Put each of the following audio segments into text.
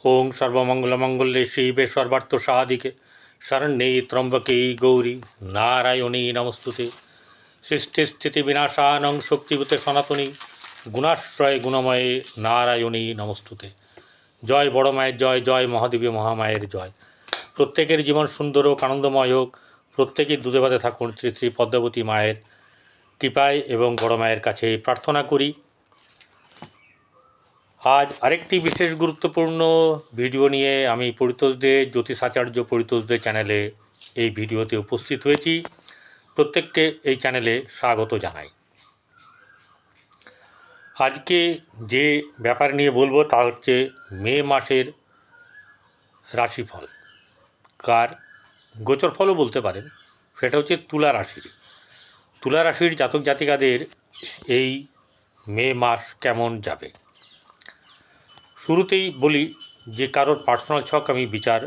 ओं सर्वमंगलमंगल्ये शिवे सर्वार्थसाधिके शरण्ये त्र्यंबके गौरी नारायणी नमस्तुते। सृष्टिस्थितिविनाशानं शक्तिभूते सनातनी गुणाश्रय गुणमये नारायणी नमस्तुते। जय बड़ मायेर जय, जय महादेवी महामायेर जय। प्रत्येकेर जीवन सुंदर होक, आनंदमय होक, प्रत्येकेई दूधे भाते थाकुन श्री श्री पद्मावती मायेर कृपाय एवं बड़ मायेर काछे प्रार्थना करी। आज आरेकटी विशेष गुरुत्वपूर्ण भिडियो निये आमी परितोषदेव ज्योतिषाचार्य परितोषदेव चैनेले এই ভিডিওতে উপস্থিত হয়েছি। প্রত্যেককে এই চ্যানেলে স্বাগত জানাই। আজকে যে ব্যাপার নিয়ে বলবো তা হচ্ছে মে মাসের রাশিফল, কার গোচর ফলও বলতে পারেন। সেটা হচ্ছে তুলা রাশির জাতক জাতিকাদের এই মে মাস কেমন যাবে। শুরুতেই বলি যে কারোর পার্সোনাল ছক আমি বিচার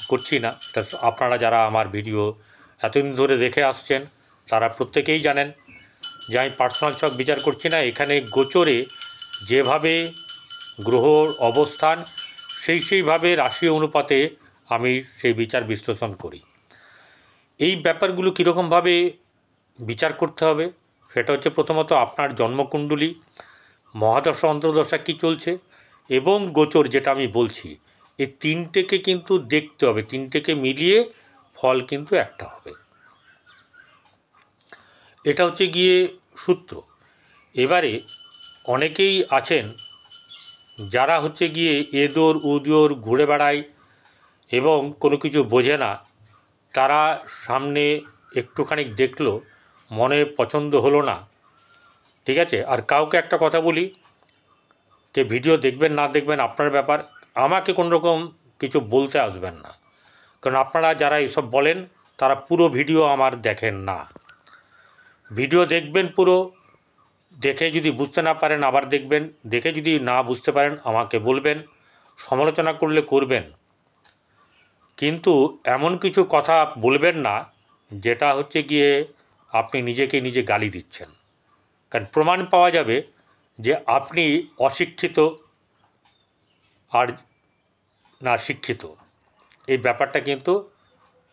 করছি না। এটা আপনারা যারা আমার ভিডিও এতদিন ধরে দেখে আসছেন তারা প্রত্যেকেই জানেন যে আমি পার্সোনাল ছক বিচার করছি না। এখানে গোচরে যেভাবে গ্রহর অবস্থান সেইভাবে রাশি অনুপাতে আমি সেই বিচার বিশ্লেষণ করি। এই ব্যাপারগুলো কীরকমভাবে বিচার করতে হবে সেটা হচ্ছে প্রথমত আপনার জন্মকুণ্ডলী, মহাদশা অন্তর্দশা কী চলছে এবং গোচর যেটা আমি বলছি, এই তিনটেকে কিন্তু দেখতে হবে। তিনটেকে মিলিয়ে ফল কিন্তু একটা হবে। এটা হচ্ছে গিয়ে সূত্র। এবারে অনেকেই আছেন যারা হচ্ছে গিয়ে এদোর উদোর ঘুরে বেড়ায় এবং কোনো কিছু বোঝে না। তারা সামনে একটুখানি দেখলো, মনে পছন্দ হলো না, ঠিক আছে। আর কাউকে একটা কথা বলি, কে ভিডিও দেখবেন না দেখবেন আপনার ব্যাপার, আমাকে কোনো রকম কিছু বলতে আসবেন না। কারণ আপনারা যারা এসব বলেন তারা পুরো ভিডিও আমার দেখেন না। ভিডিও দেখবেন পুরো, দেখে যদি বুঝতে না পারেন আবার দেখবেন, দেখে যদি না বুঝতে পারেন আমাকে বলবেন, সমালোচনা করলে করবেন, কিন্তু এমন কিছু কথা বলবেন না যেটা হচ্ছে গিয়ে আপনি নিজেকে নিজে গালি দিচ্ছেন। কারণ প্রমাণ পাওয়া যাবে যে আপনি অশিক্ষিত আর না শিক্ষিত। এই ব্যাপারটা কিন্তু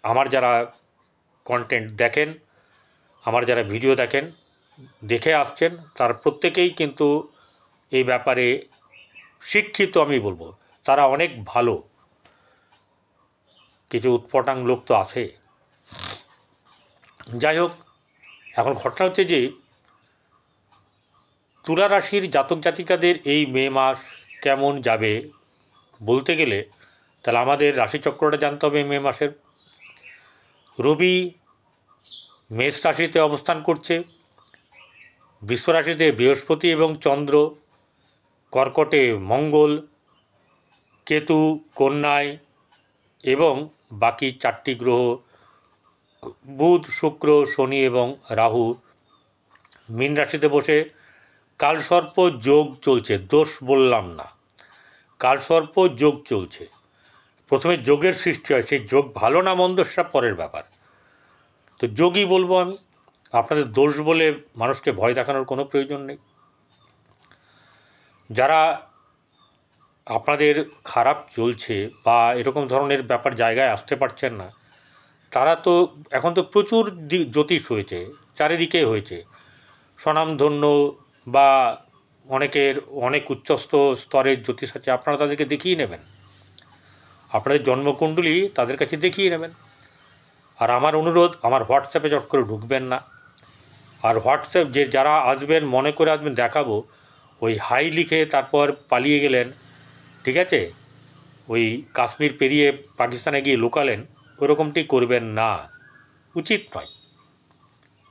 আমার যারা কন্টেন্ট দেখেন, আমার যারা ভিডিও দেখেন, দেখে আসছেন, তার প্রত্যেকেই কিন্তু এই ব্যাপারে শিক্ষিত। আমি বলবো তারা অনেক ভালো। কিছু উৎপটাং লোক তো আছে। যাই হোক, এখন ঘটনা হচ্ছে যে তুলা রাশির জাতক জাতিকাদের এই মে মাস কেমন যাবে বলতে গেলে তাহলে আমাদের রাশিচক্রটা জানতে হবে। মে মাসের রবি মেষ রাশিতে অবস্থান করছে, বৃষ রাশিতে বৃহস্পতি এবং চন্দ্র, কর্কটে মঙ্গল, কেতু কন্যায় এবং বাকি চারটি গ্রহ বুধ শুক্র শনি এবং রাহু মীন রাশিতে বসে কালসর্প যোগ চলছে। দোষ বললাম না, কালসর্প যোগ চলছে। প্রথমে যোগের সৃষ্টি হয়, সেই যোগ ভালো না মন্দ সেটা পরের ব্যাপার। তো যোগই বলবো আমি। আপনাদের দোষ বলে মানুষকে ভয় দেখানোর কোনো প্রয়োজন নেই। যারা আপনাদের খারাপ চলছে বা এরকম ধরনের ব্যাপার জায়গায় আসতে পারছেন না, তারা তো এখন তো প্রচুর জ্যোতিষ হয়েছে, চারিদিকে হয়েছে, স্বনামধন্য বা অনেকের অনেক উচ্চস্থ স্তরের জ্যোতিষ আছে। আপনারা তাদেরকে দেখিয়ে নেবেন, আপনাদের জন্মকুণ্ডলী তাদের কাছে দেখিয়ে নেবেন। আর আমার অনুরোধ, আমার হোয়াটসঅ্যাপে চট করে ঢুকবেন না। আর হোয়াটসঅ্যাপ যে যারা আসবেন মনে করে আসবেন দেখাবো, ওই হাই লিখে তারপর পালিয়ে গেলেন, ঠিক আছে, ওই কাশ্মীর পেরিয়ে পাকিস্তানে গিয়ে লোকালেন, ওরকমটি করবেন না, উচিত নয়।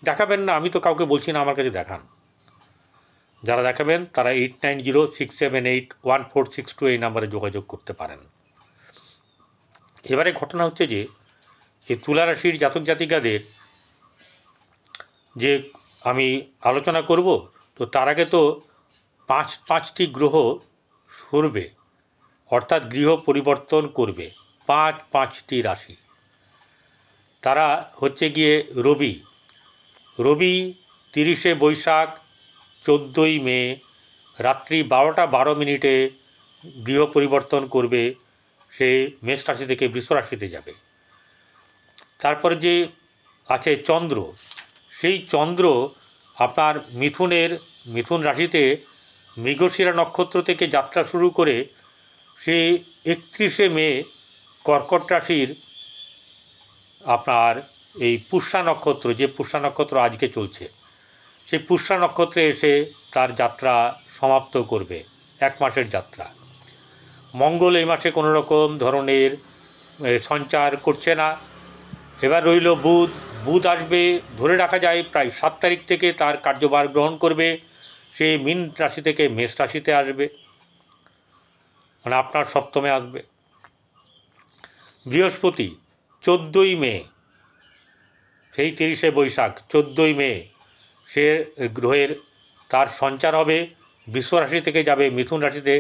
দেখাবেন না, আমি তো কাউকে বলছি না আমার কাছে দেখান। যারা দেখাবেন তারা 8906781462 এই নাম্বারে যোগাযোগ করতে পারেন। এবারে ঘটনা হচ্ছে যে এই তুলা রাশির জাতক জাতিকাদের যে আমি আলোচনা করব, তো তার আগে তো পাঁচটি গ্রহ সরবে, অর্থাৎ গৃহ পরিবর্তন করবে। পাঁচটি রাশি, তারা হচ্ছে গিয়ে রবি 30শে বৈশাখ 14ই মে রাত্রি 12টা 12 মিনিটে গৃহ পরিবর্তন করবে, সে মেষ রাশি থেকে বৃষ রাশিতে যাবে। তারপরে যে আছে চন্দ্র, সেই চন্দ্র আপনার মিথুন রাশিতে মৃগশিরা নক্ষত্র থেকে যাত্রা শুরু করে সে 31শে মে কর্কট রাশির আপনার এই পুষ্যা নক্ষত্র, যে পুষ্যা নক্ষত্র আজকে চলছে, সেই পুষ্যা নক্ষত্রে এসে তার যাত্রা সমাপ্ত করবে, 1 মাসের যাত্রা। মঙ্গল এই মাসে কোনো রকম ধরনের সঞ্চার করছে না। এবার রইল বুধ আসবে, ধরে রাখা যায় প্রায় 7 তারিখ থেকে তার কার্যভার গ্রহণ করবে, সে মীন রাশি থেকে মেষ রাশিতে আসবে, মানে আপনার সপ্তমে আসবে। বৃহস্পতি 14ই মে, সেই 30শে বৈশাখ 14ই মে সে গ্রহের তার সঞ্চার হবে, বৃষ রাশি থেকে যাবে মিথুন রাশিতে,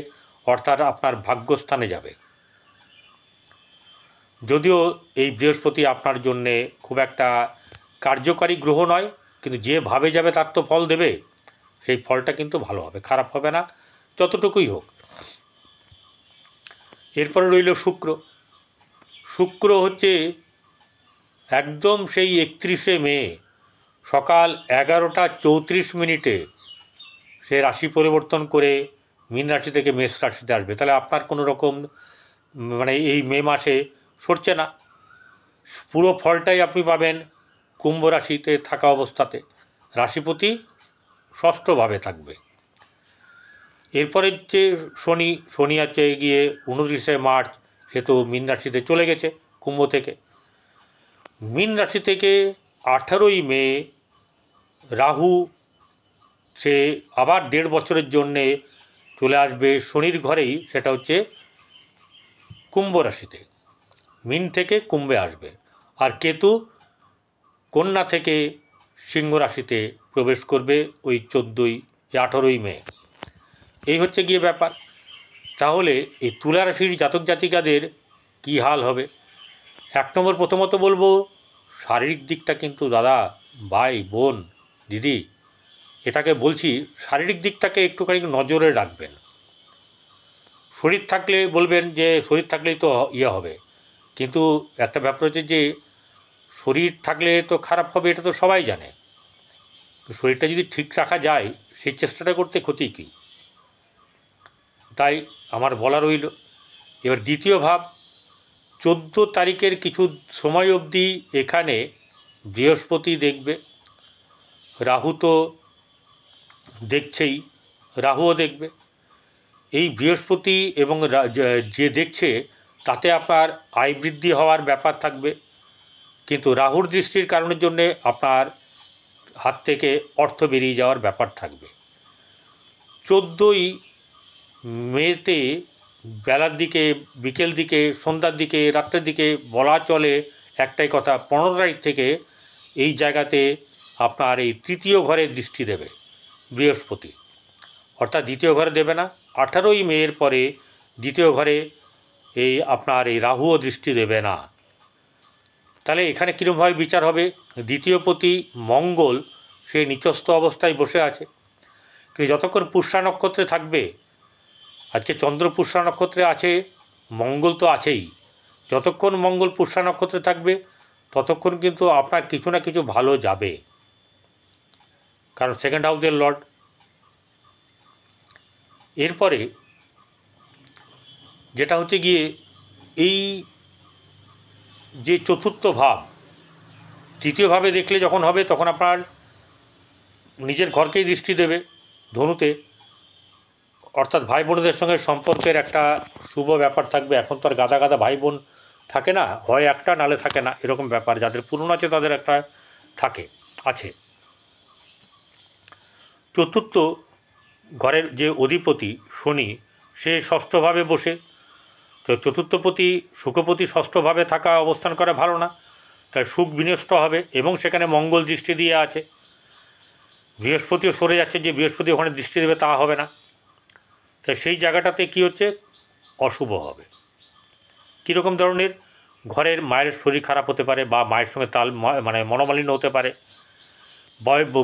অর্থাৎ আপনার ভাগ্যস্থানে যাবে। যদিও এই বৃহস্পতি আপনার জন্যে খুব একটা কার্যকারী গ্রহ নয়, কিন্তু যেভাবে যাবে তার তো ফল দেবে, সেই ফলটা কিন্তু ভালো হবে, খারাপ হবে না, যতটুকুই হোক। এরপরে রইল শুক্র হচ্ছে একদম সেই 31শে মে সকাল 11টা 34 মিনিটে সে রাশি পরিবর্তন করে মীন রাশি থেকে মেষ রাশিতে আসবে। তাহলে আপনার কোনো রকম মানে এই মে মাসে সরছে না, পুরো ফলটাই আপনি পাবেন কুম্ভ রাশিতে থাকা অবস্থাতে, রাশিপতি ষষ্ঠভাবে থাকবে। এরপরে যে শনি আছে গিয়ে 29শে মার্চ, সে তো মীন রাশিতে চলে গেছে কুম্ভ থেকে। মীন রাশি থেকে 18ই মে রাহু সে আবার 1.5 বছরের জন্যে চলে আসবে শনির ঘরেই, সেটা হচ্ছে কুম্ভ রাশিতে, মীন থেকে কুম্ভে আসবে। আর কেতু কন্যা থেকে সিংহ রাশিতে প্রবেশ করবে ওই 18ই মে। এই হচ্ছে গিয়ে ব্যাপার। তাহলে এই তুলা রাশির জাতক জাতিকাদের কী হাল হবে? 1 নম্বর প্রথমত বলবো, শারীরিক দিকটা কিন্তু দাদা, ভাই, বোন, দিদি, এটাকে বলছি, শারীরিক দিকটাকে একটুখানি নজরে রাখবেন। শরীর থাকলে বলবেন যে শরীর থাকলেই তো হবে, কিন্তু একটা ব্যাপার হচ্ছে যে শরীর থাকলে তো খারাপ হবে, এটা তো সবাই জানে। তো শরীরটা যদি ঠিক রাখা যায়, সেই চেষ্টাটা করতে ক্ষতি কী? তাই আমার বলা রইল। এবার দ্বিতীয় ভাব, 14 তারিখের কিছু সময় অবধি এখানে বৃহস্পতি দেখবে, রাহু তো দেখছেই, রাহুও দেখবে। এই বৃহস্পতি এবং যে দেখছে তাতে আপনার আয় বৃদ্ধি হওয়ার ব্যাপার থাকবে, কিন্তু রাহুর দৃষ্টির কারণের জন্যে আপনার হাত থেকে অর্থ বেরিয়ে যাওয়ার ব্যাপার থাকবে। 14ই মেতে বেলার দিকে, বিকেল দিকে, সন্ধ্যার দিকে, রাত্রের দিকে বলা চলে একটাই কথা, 15 তারিখ থেকে এই জায়গাতে আপনার এই তৃতীয় ঘরে দৃষ্টি দেবে বৃহস্পতি, অর্থাৎ দ্বিতীয় ঘরে দেবে না। 18ই মের পরে দ্বিতীয় ঘরে এই আপনার এই রাহুও দৃষ্টি দেবে না। তাহলে এখানে কীরকমভাবে বিচার হবে? দ্বিতীয় পতি মঙ্গল সে নিচস্থ অবস্থায় বসে আছে, কিন্তু যতক্ষণ পুষ্যা নক্ষত্রে থাকবে, আজকে চন্দ্র পুষ্যা নক্ষত্রে আছে, মঙ্গল তো আছেই, যতক্ষণ মঙ্গল পুষ্যা নক্ষত্রে থাকবে ততক্ষণ কিন্তু আপনার কিছু না কিছু ভালো যাবে, কারণ সেকেন্ড হাউসের লর্ড। এরপরে যেটা হচ্ছে গিয়ে এই যে চতুর্থ ভাব, তৃতীয়ভাবে দেখলে যখন হবে তখন আপনার নিজের ঘরকেই দৃষ্টি দেবে ধনুতে, অর্থাৎ ভাই বোনদের সঙ্গে সম্পর্কের একটা শুভ ব্যাপার থাকবে। এখন তো আর গাদা গাদা ভাই বোন থাকে না, হয় একটা নালে থাকে না, এরকম ব্যাপার। যাদের পুরনো আছে তাদের একটা আছে। চতুর্থ ঘরের যে অধিপতি শনি, সে ষষ্ঠভাবে বসে, তো চতুর্থপতি শুকপতি ষষ্ঠভাবে থাকা অবস্থান করা ভালো না, তাই সুখ বিনষ্ট হবে, এবং সেখানে মঙ্গল দৃষ্টি দিয়ে আছে। বৃহস্পতিও সরে যাচ্ছে, যে বৃহস্পতি ওখানে দৃষ্টি দেবে তা হবে না, তাই সেই জায়গাটাতে কী হচ্ছে, অশুভ হবে। কীরকম ধরনের? ঘরের মায়ের শরীর খারাপ হতে পারে, বা মায়ের সঙ্গে মনোমালিন্য হতে পারে,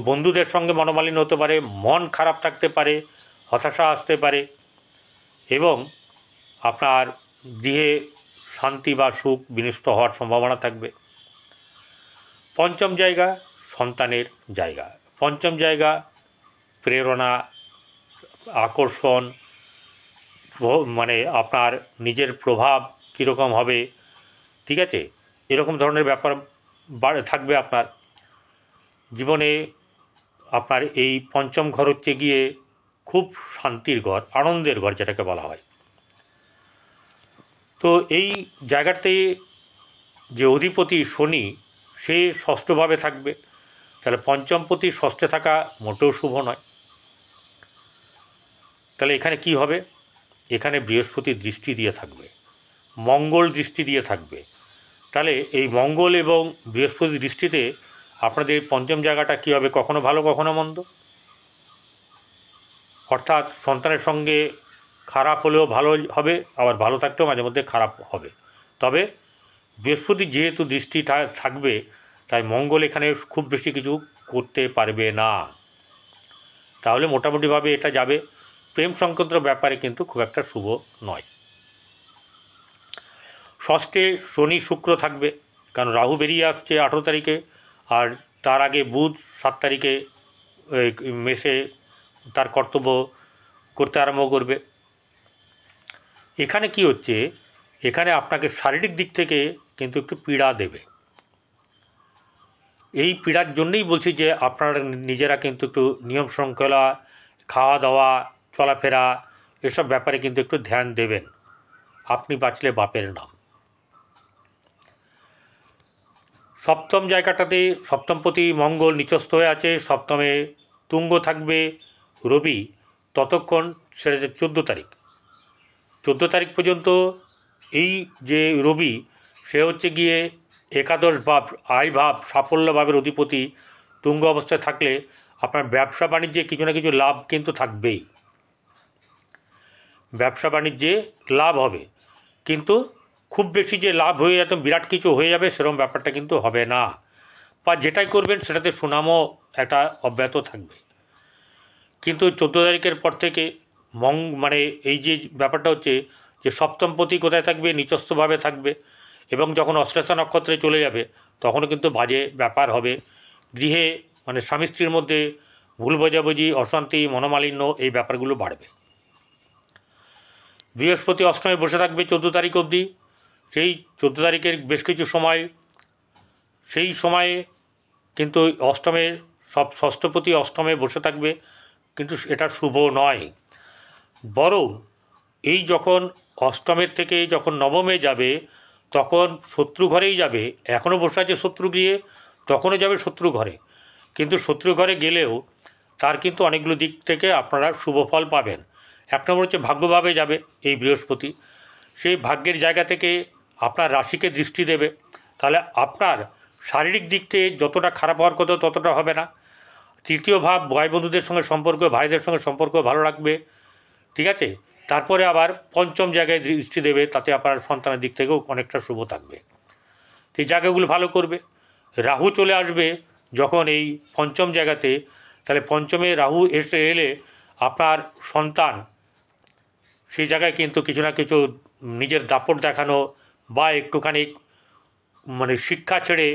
বন্ধুদের সঙ্গে মনোমালিন্য হতে পারে, মন খারাপ থাকতে পারে, হতাশা আসতে পারে, এবং আপনার গৃহে শান্তি বা সুখ বিনষ্ট হওয়ার সম্ভাবনা থাকবে। পঞ্চম জায়গা সন্তানের জায়গা। পঞ্চম জায়গা প্রেরণা, আকর্ষণ, মানে আপনার নিজের প্রভাব কীরকম হবে, ঠিক আছে, এরকম ধরনের ব্যাপার থাকবে আপনার জীবনে। আপনার এই পঞ্চম ঘর হচ্ছে গিয়ে খুব শান্তির ঘর, আনন্দের ঘর যেটাকে বলা হয়। তো এই জায়গাতে যে অধিপতি শনি, সে ষষ্ঠভাবে থাকবে, তাহলে পঞ্চমপতি ষষ্ঠে থাকা মোটেও শুভ নয়। তাহলে এখানে কি হবে? এখানে বৃহস্পতি দৃষ্টি দিয়ে থাকবে, মঙ্গল দৃষ্টি দিয়ে থাকবে। তাহলে এই মঙ্গল এবং বৃহস্পতি দৃষ্টিতে আপনাদের পঞ্চম জায়গাটা কী হবে? কখনো ভালো কখনো মন্দ, অর্থাৎ সন্তানের সঙ্গে খারাপ হলেও ভালো হবে, আবার ভালো থাকলেও মাঝে মধ্যে খারাপ হবে। তবে বৃহস্পতি যেহেতু দৃষ্টি থাকবে, তাই মঙ্গল এখানে খুব বেশি কিছু করতে পারবে না। তাহলে মোটামুটিভাবে এটা যাবে। প্রেম সংক্রান্ত ব্যাপারে কিন্তু খুব একটা শুভ নয়। ষষ্ঠে শনি শুক্র থাকবে, কারণ রাহু বেরিয়ে আসছে 18 তারিখে, আর তার আগে বুধ 7 তারিখে মেসে তার কর্তব্য করতে আরম্ভ করবে। এখানে কি হচ্ছে? এখানে আপনাকে শারীরিক দিক থেকে কিন্তু একটু পীড়া দেবে। এই পীড়ার জন্যই বলছি যে আপনারা নিজেরা কিন্তু একটু নিয়ম শৃঙ্খলা, খাওয়া দাওয়া, চলাফেরা, এসব ব্যাপারে কিন্তু একটু ধ্যান দেবেন। আপনি বাঁচলে বাপের নাম। সপ্তম জায়গাটাতে সপ্তমপতি মঙ্গল নিচস্থ হয়ে আছে, সপ্তমে তুঙ্গ থাকবে রবি, ততক্ষণ সেটা 14 তারিখ। 14 তারিখ পর্যন্ত এই যে রবি, সে হচ্ছে গিয়ে একাদশ ভাব, আয় ভাব, সাফল্য ভাবের অধিপতি। তুঙ্গ অবস্থায় থাকলে আপনার ব্যবসা বাণিজ্যে কিছু না কিছু লাভ কিন্তু থাকবেই। ব্যবসা বাণিজ্যে লাভ হবে, কিন্তু খুব বেশি যে লাভ হয়ে একদম বিরাট কিছু হয়ে যাবে সেরকম ব্যাপারটা কিন্তু হবে না। বা যেটাই করবেন সেটাতে সুনামও একটা অব্যাহত থাকবে। কিন্তু 14 তারিখের পর থেকে মানে এই যে ব্যাপারটা হচ্ছে যে সপ্তমপতি কোথায় থাকবে? নিচস্থভাবে থাকবে, এবং যখন অশ্লেষা নক্ষত্রে চলে যাবে তখনও কিন্তু বাজে ব্যাপার হবে। গৃহে মানে স্বামী স্ত্রীর মধ্যে ভুল বোঝাবুঝি, অশান্তি, মনোমালিন্য, এই ব্যাপারগুলো বাড়বে। বৃহস্পতি অষ্টমে বসে থাকবে 14 তারিখ অবধি। সেই 14 তারিখের বেশ কিছু সময়, সেই সময়ে কিন্তু অষ্টমের ষষ্ঠপতি অষ্টমে বসে থাকবে, কিন্তু এটা শুভ নয়। বরং এই যখন অষ্টমের থেকে যখন নবমে যাবে তখন শত্রু ঘরেই যাবে। এখনও বসে আছে শত্রু গৃহে, তখনও যাবে শত্রু ঘরে। কিন্তু শত্রু ঘরে গেলেও তার কিন্তু অনেকগুলো দিক থেকে আপনারা শুভ ফল পাবেন। এক নম্বর হচ্ছে ভাগ্যভাবে যাবে এই বৃহস্পতি, সেই ভাগ্যের জায়গা থেকে আপনার রাশিকে দৃষ্টি দেবে। তাহলে আপনার শারীরিক দিক থেকে যতটা খারাপ হওয়ার কথা ততটা হবে না। তৃতীয় ভাব, ভাই বন্ধুদের সঙ্গে সম্পর্ক, ভাইদের সঙ্গে সম্পর্ক ভালো রাখবে, ঠিক আছে। তারপরে আবার পঞ্চম জায়গায় দৃষ্টি দেবে, তাতে আপনার সন্তানের দিক থেকেও অনেকটা শুভ থাকবে। সেই জায়গাগুলো ভালো করবে। রাহু চলে আসবে যখন এই পঞ্চম জায়গাতে, তাহলে পঞ্চমে রাহু এলে আপনার সন্তান সেই জায়গায় কিন্তু কিছু না কিছু নিজের দাপট দেখানো বা একটুখানি মানে শিক্ষা ছেড়ে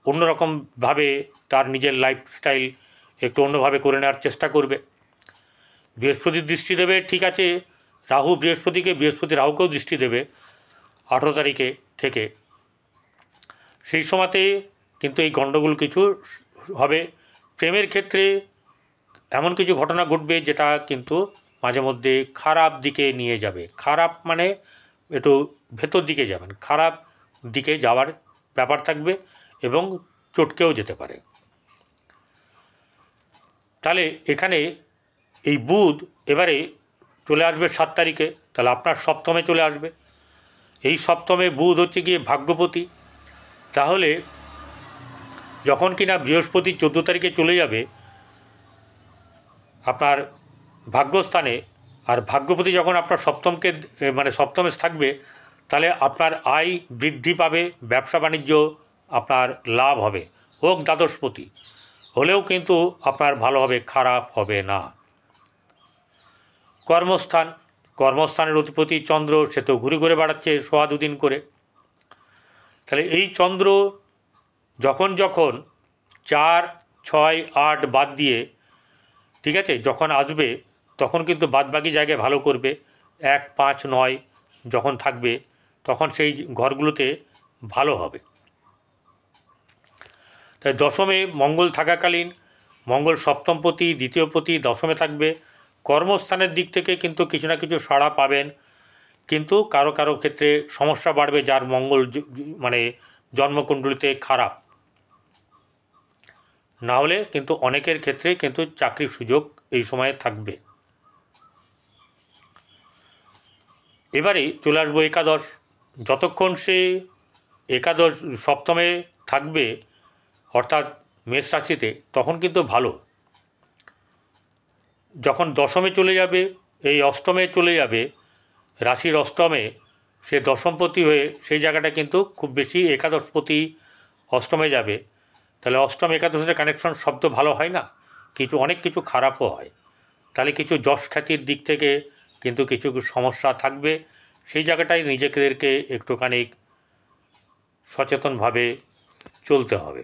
অন্যরকমভাবে তার নিজের লাইফস্টাইল একটু অন্যভাবে করে নেওয়ার চেষ্টা করবে। বৃহস্পতির দৃষ্টি দেবে, ঠিক আছে, রাহু বৃহস্পতিকে, বৃহস্পতি রাহুকেও দৃষ্টি দেবে 18 তারিখে থেকে। সেই সময়তে কিন্তু এই গণ্ডগোল কিছু হবে। প্রেমের ক্ষেত্রে এমন কিছু ঘটনা ঘটবে যেটা কিন্তু মাঝে মধ্যে খারাপ দিকে নিয়ে যাবে। খারাপ মানে একটু ভেতর দিকে যাবেন, খারাপ দিকে যাওয়ার ব্যাপার থাকবে এবং চটকেও যেতে পারে। তাহলে এখানে এই বুধ এবারে চলে আসবে 7 তারিখে, তাহলে আপনার সপ্তমে চলে আসবে। এই সপ্তমে বুধ হচ্ছে গিয়ে ভাগ্যপতি। তাহলে যখন কিনা বৃহস্পতি 14 তারিখে চলে যাবে আপনার ভাগ্যস্থানে, আর ভাগ্যপতি যখন আপনার সপ্তমকে মানে সপ্তমে থাকবে, তাহলে আপনার আয় বৃদ্ধি পাবে, ব্যবসা বাণিজ্য আপনার লাভ হবে। হোক দ্বাদশপতি হলেও কিন্তু আপনার ভালো হবে, খারাপ হবে না। কর্মস্থান, কর্মস্থানের অধিপতি চন্দ্র, সে তো ঘুরে ঘুরে বেড়াচ্ছে 1.25 দিন করে। তাহলে এই চন্দ্র যখন যখন 4, 6, 8 বাদ দিয়ে, ঠিক আছে, যখন আসবে তখন কিন্তু বাদবাকি জায়গায় ভালো করবে। 1, 5, 9 যখন থাকবে তখন সেই ঘরগুলোতে ভালো হবে। তাই দশমে মঙ্গল থাকাকালীন মঙ্গল সপ্তমপতি, দ্বিতীয়পতি দশমে থাকবে। কর্মস্থানের দিক থেকে কিন্তু কিছু না কিছু সাড়া পাবেন, কিন্তু কারো কারো ক্ষেত্রে সমস্যা বাড়বে যার মঙ্গল মানে জন্মকুণ্ডলিতে খারাপ। না হলে কিন্তু অনেকের ক্ষেত্রে কিন্তু চাকরির সুযোগ এই সময়ে থাকবে। এবারে চলে আসবো একাদশ। যতক্ষণ সে একাদশ সপ্তমে থাকবে অর্থাৎ মেষ রাশিতে, তখন কিন্তু ভালো। যখন দশমে চলে যাবে, এই অষ্টমে চলে যাবে, রাশির অষ্টমে সে দশমপতি হয়ে সেই জায়গাটা কিন্তু খুব বেশি একাদশপতি অষ্টমে যাবে। তাহলে অষ্টম একাদশের কানেকশন শব্দ ভালো হয় না, কিছু অনেক কিছু খারাপও হয়। তাহলে কিছু যশ খ্যাতির দিক থেকে কিন্তু কিছু সমস্যা থাকবে। সেই জায়গাটায় নিজেদেরকে একটুখানি সচেতনভাবে চলতে হবে।